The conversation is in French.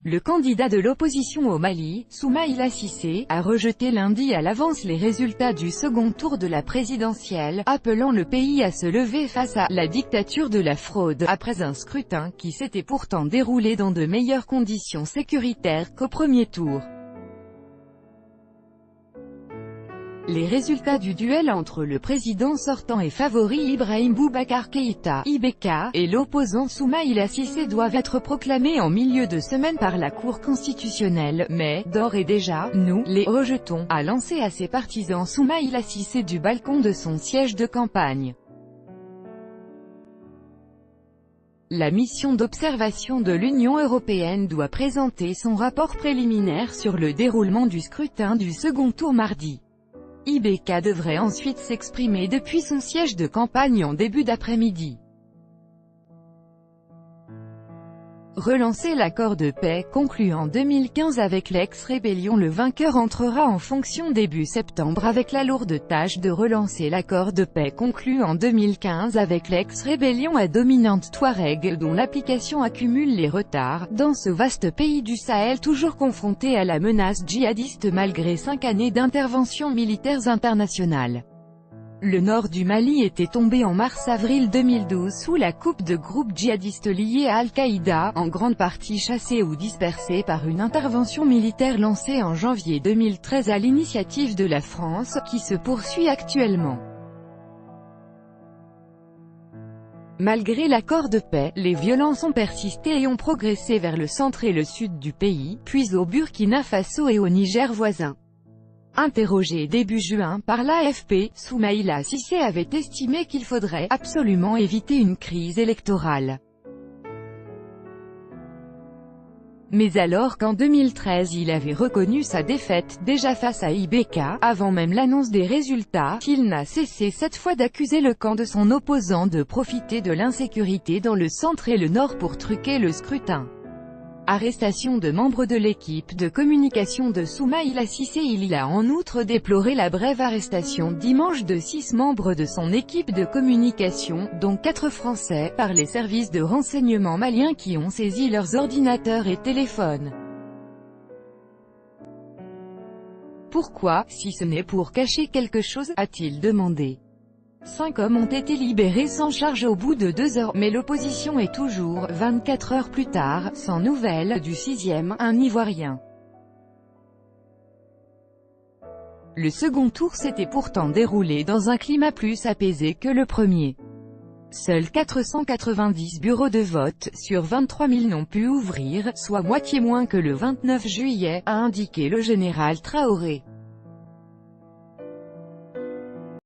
Le candidat de l'opposition au Mali, Soumaïla Cissé, a rejeté lundi à l'avance les résultats du second tour de la présidentielle, appelant le pays à se lever face à « la dictature de la fraude » après un scrutin qui s'était pourtant déroulé dans de meilleures conditions sécuritaires qu'au premier tour. Les résultats du duel entre le président sortant et favori Ibrahim Boubacar Keïta (IBK) et l'opposant Soumaïla Cissé doivent être proclamés en milieu de semaine par la Cour constitutionnelle, mais, d'ores et déjà, nous les rejetons, a lancé à ses partisans Soumaïla Cissé du balcon de son siège de campagne. La mission d'observation de l'Union européenne doit présenter son rapport préliminaire sur le déroulement du scrutin du second tour mardi. IBK devrait ensuite s'exprimer depuis son siège de campagne en début d'après-midi. Relancer l'accord de paix conclu en 2015 avec l'ex-rébellion. Le vainqueur entrera en fonction début septembre avec la lourde tâche de relancer l'accord de paix conclu en 2015 avec l'ex-rébellion à dominante touareg, dont l'application accumule les retards, dans ce vaste pays du Sahel toujours confronté à la menace djihadiste malgré 5 années d'interventions militaires internationales. Le nord du Mali était tombé en mars-avril 2012 sous la coupe de groupes djihadistes liés à Al-Qaïda, en grande partie chassés ou dispersés par une intervention militaire lancée en janvier 2013 à l'initiative de la France, qui se poursuit actuellement. Malgré l'accord de paix, les violences ont persisté et ont progressé vers le centre et le sud du pays, puis au Burkina Faso et au Niger voisin. Interrogé début juin par l'AFP, Soumaïla Cissé avait estimé qu'il faudrait absolument éviter une crise électorale. Mais alors qu'en 2013 il avait reconnu sa défaite, déjà face à IBK, avant même l'annonce des résultats, il n'a cessé cette fois d'accuser le camp de son opposant de profiter de l'insécurité dans le centre et le nord pour truquer le scrutin. Arrestation de membres de l'équipe de communication de Soumaïla Cissé. Il a en outre déploré la brève arrestation dimanche de 6 membres de son équipe de communication, dont 4 Français, par les services de renseignement maliens qui ont saisi leurs ordinateurs et téléphones. Pourquoi, si ce n'est pour cacher quelque chose, a-t-il demandé. 5 hommes ont été libérés sans charge au bout de 2 heures, mais l'opposition est toujours, 24 heures plus tard, sans nouvelles du 6e, un Ivoirien. Le second tour s'était pourtant déroulé dans un climat plus apaisé que le premier. Seuls 490 bureaux de vote sur 23 000 n'ont pu ouvrir, soit moitié moins que le 29 juillet, a indiqué le général Traoré.